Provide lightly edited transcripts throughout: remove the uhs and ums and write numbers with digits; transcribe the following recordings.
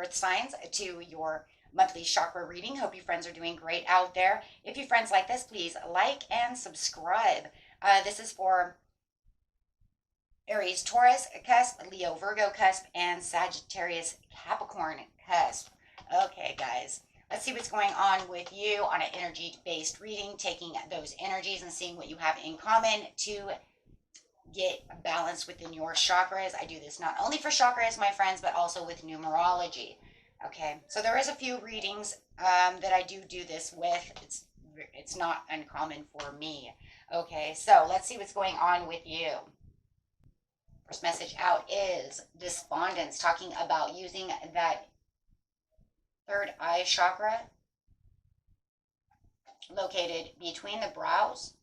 earth signs to your monthly chakra reading. Hope you friends are doing great out there. If you friends like this, please like and subscribe. This is for Aries, Taurus, Cusp, Leo, Virgo, Cusp, and Sagittarius, Capricorn, Cusp. Okay, guys, let's see what's going on with you on an energy-based reading, taking those energies and seeing what you have in common to get a balance within your chakras. I do this not only for chakras, my friends, but also with numerology. Okay, so there is a few readings that I do this with. It's not uncommon for me. Okay, so let's see what's going on with you. First message out is despondence, talking about using that third eye chakra located between the brows,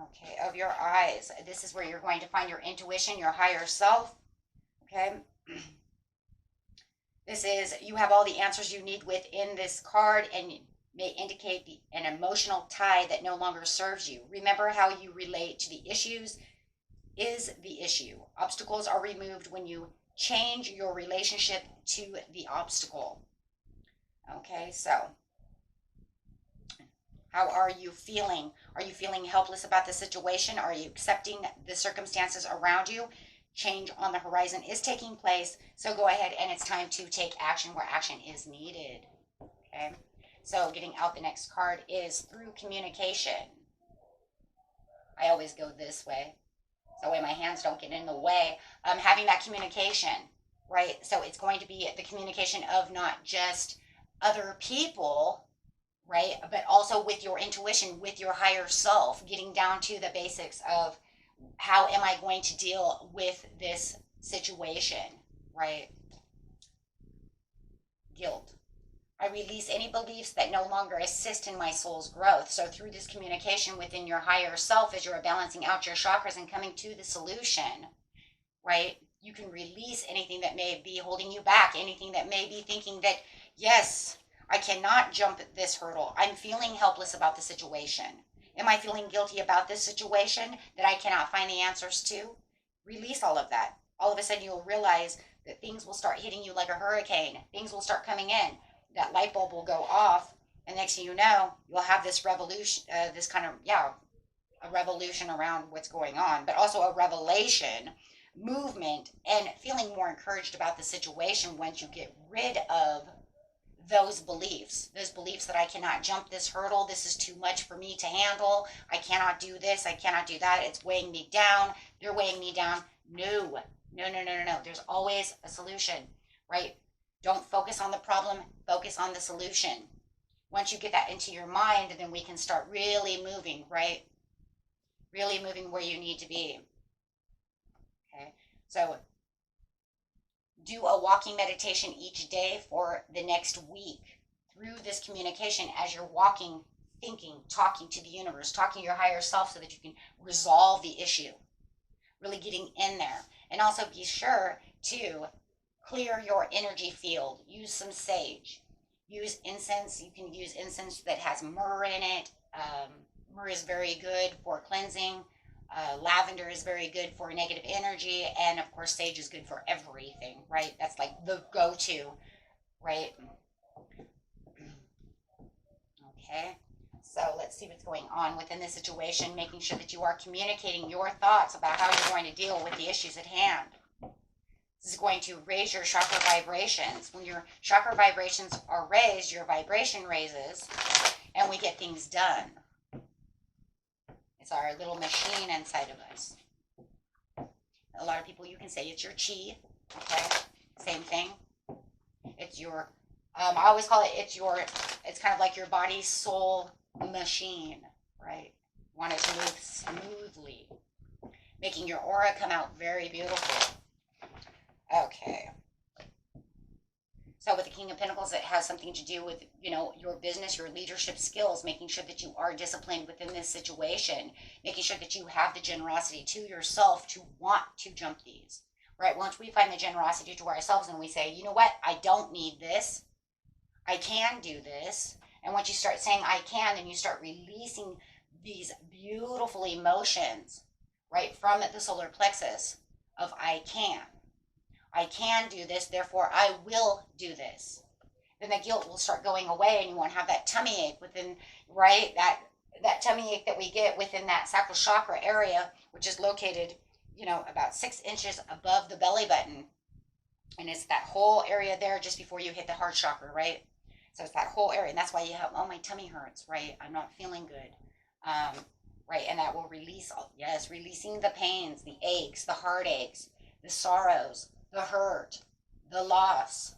okay, of your eyes. This is where you're going to find your intuition, your higher self. Okay, this is, you have all the answers you need within this card, and may indicate an emotional tie that no longer serves you. Remember, how you relate to the issues is the issue. Obstacles are removed when you change your relationship to the obstacle. Okay, so how are you feeling? Are you feeling helpless about the situation? Are you accepting the circumstances around you? Change on the horizon is taking place, so go ahead and it's time to take action where action is needed. Okay, so getting out the next card is through communication. I always go this way, so that way my hands don't get in the way. Having that communication, right? So it's going to be the communication of not just other people, right, but also with your intuition, with your higher self, getting down to the basics of how am I going to deal with this situation, right? Guilt. I release any beliefs that no longer assist in my soul's growth. So through this communication within your higher self, as you're balancing out your chakras and coming to the solution, right, you can release anything that may be holding you back, anything that may be thinking that, yes, I cannot jump this hurdle. I'm feeling helpless about the situation. Am I feeling guilty about this situation that I cannot find the answers to? Release all of that. All of a sudden you'll realize that things will start hitting you like a hurricane. Things will start coming in. That light bulb will go off, and next thing you know, you'll have this revolution, this kind of, a revolution around what's going on, but also a revelation, movement, and feeling more encouraged about the situation once you get rid of those beliefs that I cannot jump this hurdle, this is too much for me to handle, I cannot do this, I cannot do that, it's weighing me down, they're weighing me down. No. There's always a solution, right? Don't focus on the problem, focus on the solution. Once you get that into your mind, then we can start really moving, right? Really moving where you need to be. Okay, so do a walking meditation each day for the next week through this communication as you're walking, thinking, talking to the universe, talking to your higher self so that you can resolve the issue. Really getting in there. And also be sure to clear your energy field. Use some sage. Use incense. You can use incense that has myrrh in it. Myrrh is very good for cleansing. Lavender is very good for negative energy, and of course sage is good for everything, right? That's like the go-to, right? Okay, so let's see what's going on within this situation, making sure that you are communicating your thoughts about how you're going to deal with the issues at hand. This is going to raise your chakra vibrations. When your chakra vibrations are raised, your vibration raises, and we get things done. It's our little machine inside of us. A lot of people, you can say it's your chi, okay? Same thing. It's your, I always call it, it's kind of like your body soul machine, right? You want it to move smoothly, making your aura come out very beautiful. Okay. So with the King of Pentacles, it has something to do with, your business, your leadership skills, making sure that you are disciplined within this situation, making sure that you have the generosity to yourself to want to jump these, right? Once we find the generosity to ourselves and we say, you know what, I don't need this, I can do this. And once you start saying I can, then you start releasing these beautiful emotions, right, from the solar plexus of I can. I can do this, therefore I will do this. Then the guilt will start going away and you won't have that tummy ache within, right? That tummy ache that we get within that sacral chakra area, which is located, about 6 inches above the belly button. And it's that whole area there just before you hit the heart chakra, right? So it's that whole area. And that's why you have, oh, my tummy hurts, right? I'm not feeling good. Right? And that will release, releasing the pains, the aches, the heartaches, the sorrows, the hurt, the loss,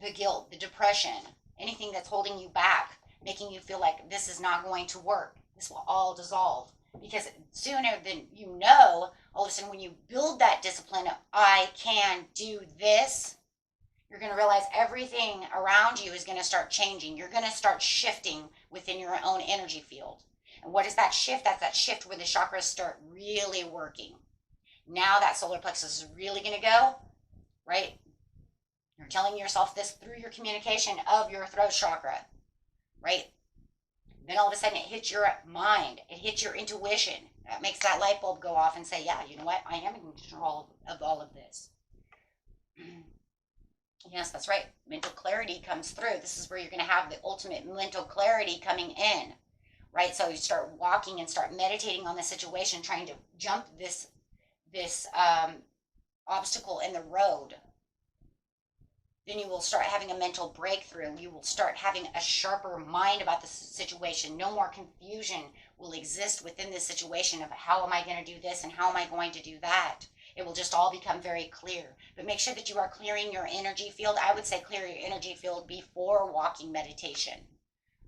the guilt, the depression, anything that's holding you back, making you feel like this is not going to work. This will all dissolve. Because sooner than you know, all of a sudden when you build that discipline of, I can do this, you're going to realize everything around you is going to start changing. You're going to start shifting within your own energy field. And what is that shift? That's that shift where the chakras start really working. Now that solar plexus is really going to go, right? You're telling yourself this through your communication of your throat chakra, right? Then all of a sudden it hits your mind. It hits your intuition. That makes that light bulb go off and say, yeah, you know what? I am in control of all of this. Yes, that's right. Mental clarity comes through. This is where you're going to have the ultimate mental clarity coming in, right? So you start walking and start meditating on the situation, trying to jump this obstacle in the road. Then you will start having a mental breakthrough. You will start having a sharper mind about the situation. No more confusion will exist within this situation of how am I going to do this and how am I going to do that. It will just all become very clear. But make sure that you are clearing your energy field. I would say clear your energy field before walking meditation,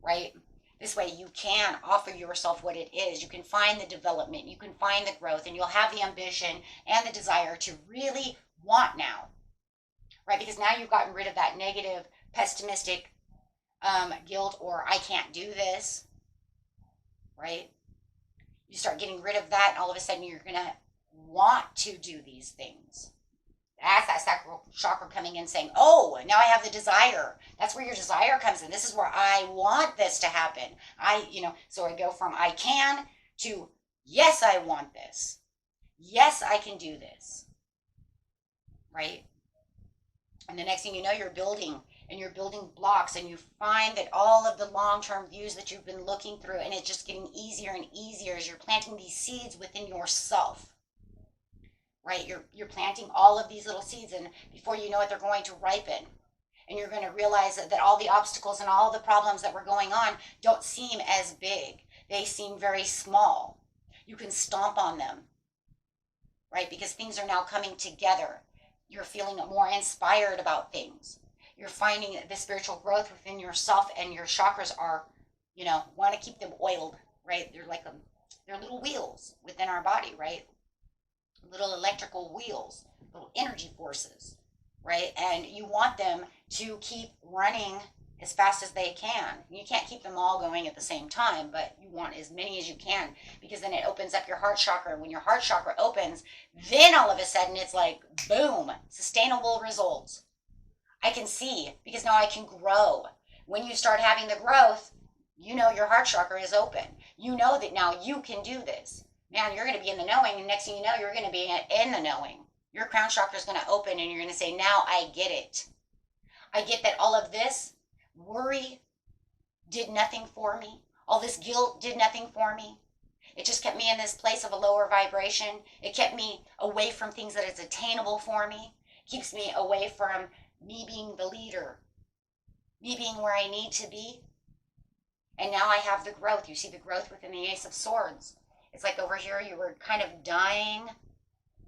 right? This way you can offer yourself what it is. You can find the development. You can find the growth. And you'll have the ambition and the desire to really want now. Right, because now you've gotten rid of that negative, pessimistic guilt or I can't do this, right? You start getting rid of that, and all of a sudden you're going to want to do these things. That's that sacral chakra coming in saying, oh, now I have the desire. That's where your desire comes in. This is where I want this to happen. So I go from I can to yes, I want this. Yes, I can do this, right? And the next thing you know, you're building blocks, and you find that all of the long-term views that you've been looking through, and it's just getting easier and easier as you're planting these seeds within yourself, right? You're planting all of these little seeds, and before you know it, they're going to ripen. And you're going to realize that all the obstacles and all the problems that were going on don't seem as big. They seem very small. You can stomp on them, right? Because things are now coming together. You're feeling more inspired about things. You're finding the spiritual growth within yourself, and your chakras are, want to keep them oiled, right? They're little wheels within our body, right? Little electrical wheels, little energy forces, right? And you want them to keep running as fast as they can. You can't keep them all going at the same time, but you want as many as you can, because then it opens up your heart chakra. When your heart chakra opens, then all of a sudden it's like, boom, sustainable results. I can see, because now I can grow. When you start having the growth, your heart chakra is open. You know that now you can do this. Man, you're going to be in the knowing, and next thing you know, you're going to be in the knowing. Your crown chakra is going to open, and you're going to say, now I get it. I get that all of this worry did nothing for me. All this guilt did nothing for me. It just kept me in this place of a lower vibration. It kept me away from things that is attainable for me. Keeps me away from me being the leader, me being where I need to be. And now I have the growth. You see the growth within the Ace of Swords. It's like over here you were kind of dying,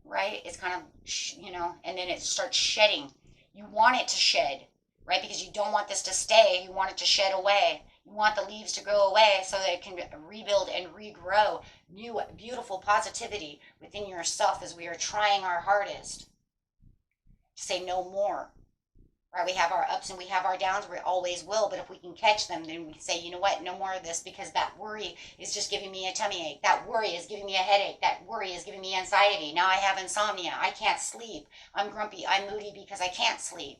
right? It's kind of, and then it starts shedding. You want it to shed, right? Because you don't want this to stay. You want it to shed away. You want the leaves to go away so that it can rebuild and regrow new, beautiful positivity within yourself as we are trying our hardest to say no more. Right? We have our ups and we have our downs. We always will. But if we can catch them, then we say, you know what? No more of this, because that worry is just giving me a tummy ache. That worry is giving me a headache. That worry is giving me anxiety. Now I have insomnia. I can't sleep. I'm grumpy. I'm moody because I can't sleep.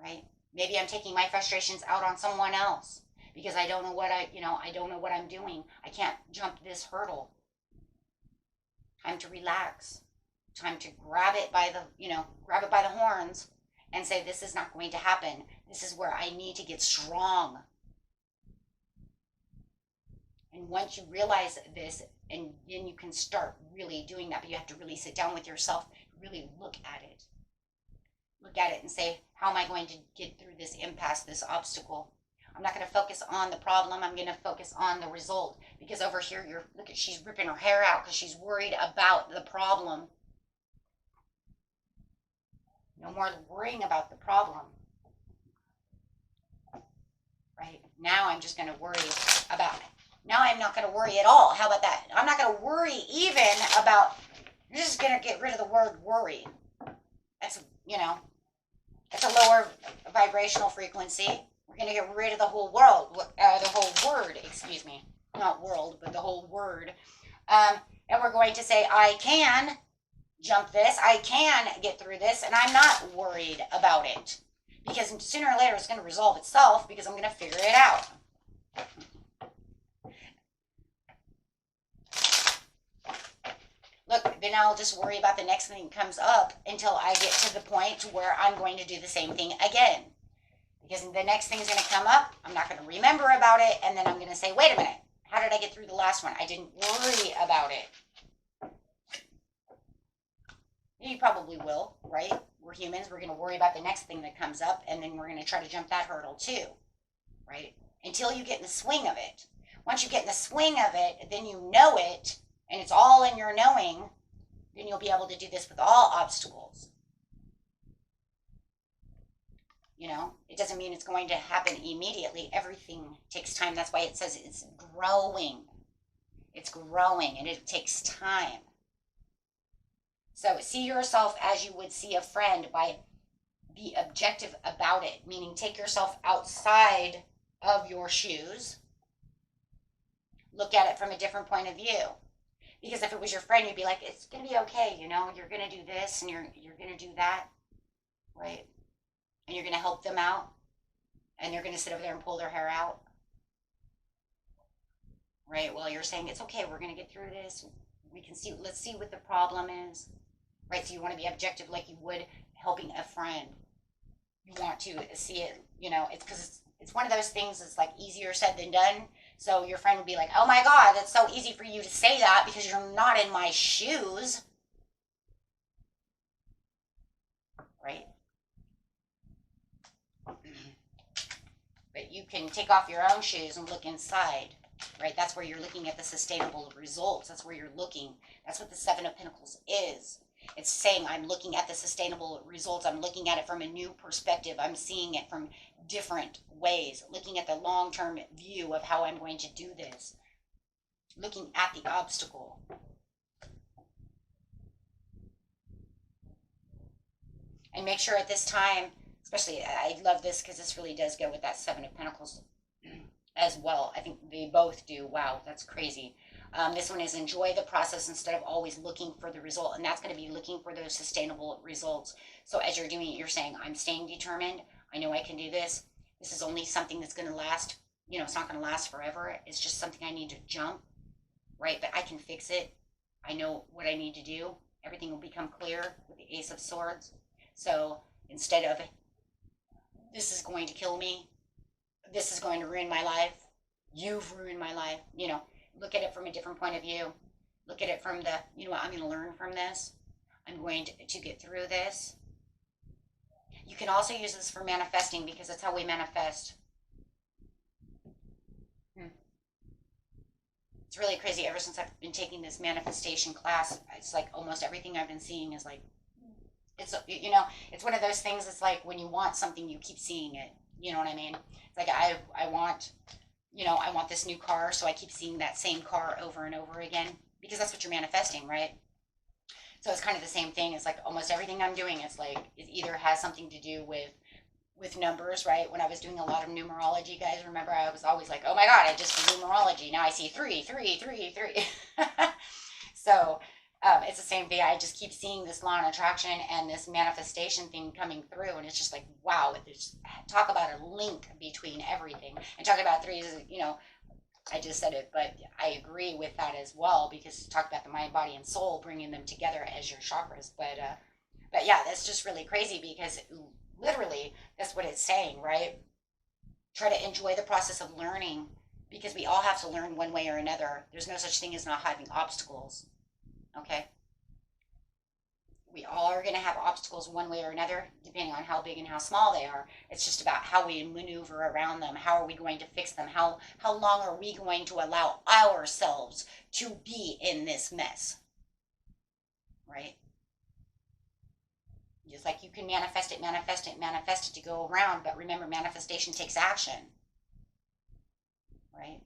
Right? Maybe I'm taking my frustrations out on someone else because I don't know what I don't know what I'm doing. I can't jump this hurdle. Time to relax. time to grab it by the, grab it by the horns and say, this is not going to happen. This is where I need to get strong. And once you realize this, and then you can start really doing that, but you have to really sit down with yourself, really look at it. Look at it and say, how am I going to get through this impasse, this obstacle? I'm not going to focus on the problem. I'm going to focus on the result. Because over here, look at, she's ripping her hair out because she's worried about the problem. No more worrying about the problem. Right? Now I'm just going to worry about it. Now I'm not going to worry at all. How about that? I'm not going to worry even about, I'm just going to get rid of the word worry. That's, that's a lower vibrational frequency. We're going to get rid of the whole world, the whole word, excuse me. Not world, but the whole word. And we're going to say, I can jump this. I can get through this. And I'm not worried about it. Because sooner or later it's going to resolve itself because I'm going to figure it out. Look, then I'll just worry about the next thing that comes up until I get to the point where I'm going to do the same thing again. Because the next thing is going to come up, I'm not going to remember about it, and then I'm going to say, wait a minute, how did I get through the last one? I didn't worry about it. You probably will, right? We're humans, we're going to worry about the next thing that comes up, and then we're going to try to jump that hurdle too, right? Until you get in the swing of it. Once you get in the swing of it, then you know it, and it's all in your knowing, then you'll be able to do this with all obstacles. It doesn't mean it's going to happen immediately. Everything takes time. That's why it says it's growing. It's growing, and it takes time. So see yourself as you would see a friend. Be objective about it, meaning take yourself outside of your shoes. Look at it from a different point of view. Because if it was your friend, you'd be like, it's going to be okay, you're going to do this and you're going to do that, right? And you're going to help them out, and they're going to sit over there and pull their hair out, right? Well, you're saying, it's okay, we're going to get through this. Let's see what the problem is, right? So you want to be objective like you would helping a friend. You want to see it, it's because it's one of those things that's like easier said than done. So your friend would be like, oh my God, it's so easy for you to say that because you're not in my shoes. Right? But you can take off your own shoes and look inside. Right? That's where you're looking at the sustainable results. That's where you're looking. That's what the Seven of Pentacles is. It's saying I'm looking at the sustainable results. I'm looking at it from a new perspective. I'm seeing it from different ways. Looking at the long-term view of how I'm going to do this. Looking at the obstacle. And make sure at this time, especially, I love this because this really does go with that Seven of Pentacles as well. I think they both do. Wow, that's crazy. This one is enjoy the process instead of always looking for the result. And that's going to be looking for those sustainable results. So as you're doing it, you're saying, I'm staying determined. I know I can do this. This is only something that's going to last. It's not going to last forever. It's just something I need to jump, right? But I can fix it. I know what I need to do. Everything will become clear with the Ace of Swords. So instead of, this is going to kill me. This is going to ruin my life. You've ruined my life. Look at it from a different point of view. Look at it from the, I'm going to learn from this. I'm going to get through this. You can also use this for manifesting because that's how we manifest. It's really crazy. Ever since I've been taking this manifestation class, it's like almost everything I've been seeing is like, it's one of those things. It's like when you want something, you keep seeing it. You know what I mean? It's like I want this new car, so I keep seeing that same car over and over again because that's what you're manifesting, right? So it's kind of the same thing. It's like almost everything I'm doing, it's like it either has something to do with numbers, right? When I was doing a lot of numerology, guys, remember I was always like, oh my God, I just did numerology. Now I see 3, 3, 3, 3. So it's the same thing. I just keep seeing this law of attraction and this manifestation thing coming through, and it's just like, wow, talk about a link between everything. And talk about 3 is, I just said it, but I agree with that as well, because you talk about the mind, body, and soul, bringing them together as your chakras. But yeah, that's just really crazy, because literally that's what it's saying, right? Try to enjoy the process of learning, because we all have to learn one way or another. There's no such thing as not having obstacles. Okay? We all are going to have obstacles one way or another, depending on how big and how small they are. It's just about how we maneuver around them. How are we going to fix them? How long are we going to allow ourselves to be in this mess? Right? Just like you can manifest it, manifest it, manifest it to go around, but remember, manifestation takes action. Right?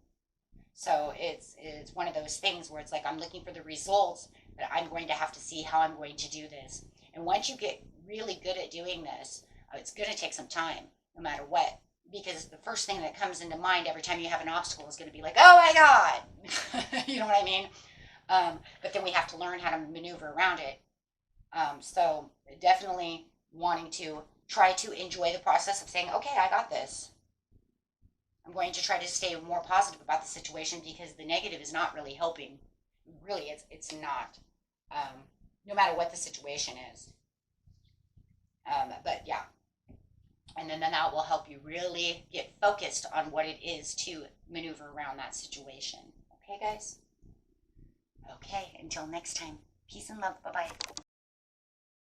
So it's one of those things where it's like, I'm looking for the results, but I'm going to have to see how I'm going to do this. And once you get really good at doing this, it's going to take some time, no matter what. Because the first thing that comes into mind every time you have an obstacle is going to be like, oh my God. You know what I mean? But then we have to learn how to maneuver around it. So definitely wanting to try to enjoy the process of saying, okay, I got this. I'm going to try to stay more positive about the situation, because the negative is not really helping. Really, it's not. No matter what the situation is. But yeah. And then that will help you really get focused on what it is to maneuver around that situation. Okay, guys? Okay, until next time. Peace and love. Bye-bye.